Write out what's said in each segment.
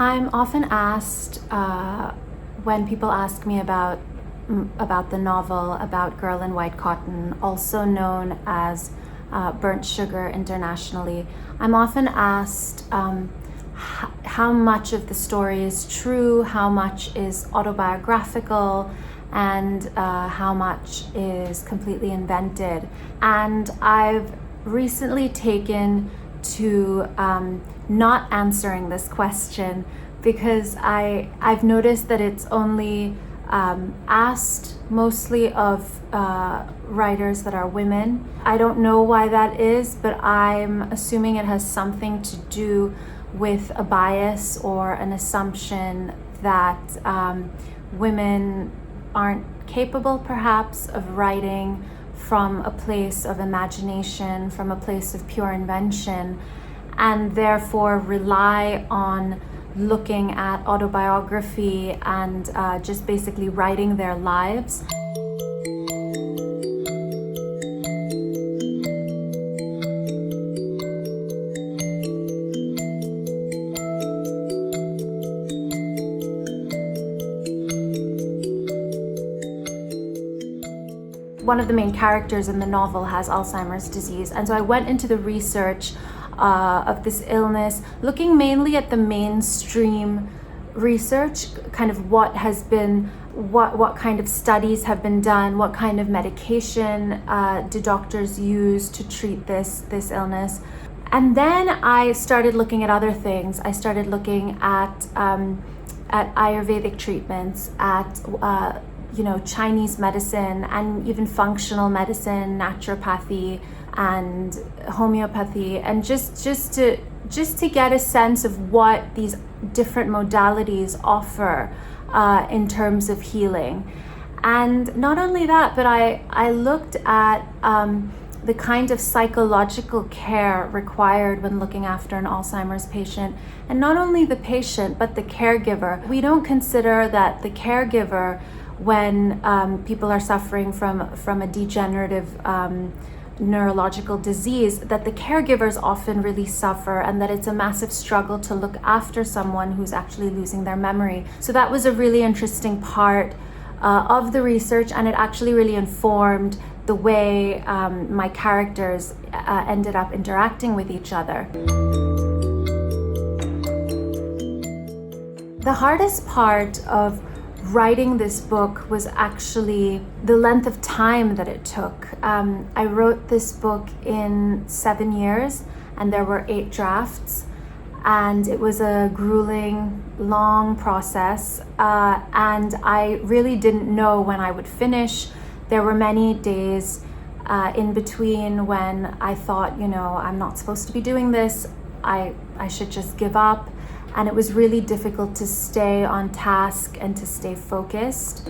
I'm often asked when people ask me about the novel, about Girl in White Cotton, also known as Burnt Sugar internationally. I'm often asked how much of the story is true, how much is autobiographical, and how much is completely invented. And I've recently taken to not answering this question because I've noticed that it's only asked mostly of writers that are women. I don't know why that is, but I'm assuming it has something to do with a bias or an assumption that women aren't capable perhaps of writing from a place of imagination, from a place of pure invention, and therefore rely on looking at autobiography and just basically writing their lives. One of the main characters in the novel has Alzheimer's disease, and so I went into the research of this illness, looking mainly at the mainstream research, kind of what has been, what kind of studies have been done, what kind of medication do doctors use to treat this illness. And then I started looking at other things. I started looking at Ayurvedic treatments, at Chinese medicine, and even functional medicine, naturopathy, and homeopathy, and just to get a sense of what these different modalities offer in terms of healing. And not only that, but I looked at the kind of psychological care required when looking after an Alzheimer's patient, and not only the patient but the caregiver. We don't consider that the caregiver, when people are suffering from a degenerative neurological disease, that the caregivers often really suffer, and that it's a massive struggle to look after someone who's actually losing their memory. So that was a really interesting part of the research, and it actually really informed the way my characters ended up interacting with each other. The hardest part of writing this book was actually the length of time that it took. I wrote this book in 7 years, and there were 8 drafts, and it was a grueling, long process, and I really didn't know when I would finish. There were many days in between when I thought, I'm not supposed to be doing this, I should just give up. And it was really difficult to stay on task and to stay focused.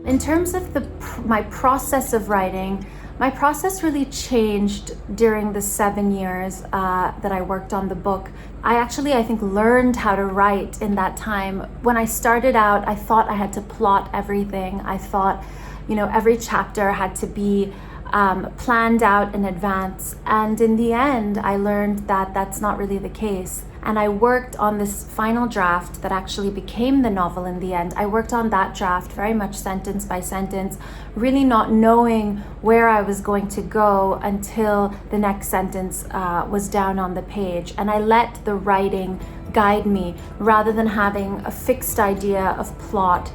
In terms of my process of writing, my process really changed during the 7 years that I worked on the book. I think learned how to write in that time. When I started out, I thought I had to plot everything. I thought, every chapter had to be planned out in advance. And in the end, I learned that that's not really the case. And I worked on this final draft that actually became the novel in the end. I worked on that draft very much sentence by sentence, really not knowing where I was going to go until the next sentence was down on the page. And I let the writing guide me rather than having a fixed idea of plot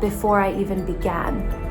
before I even began.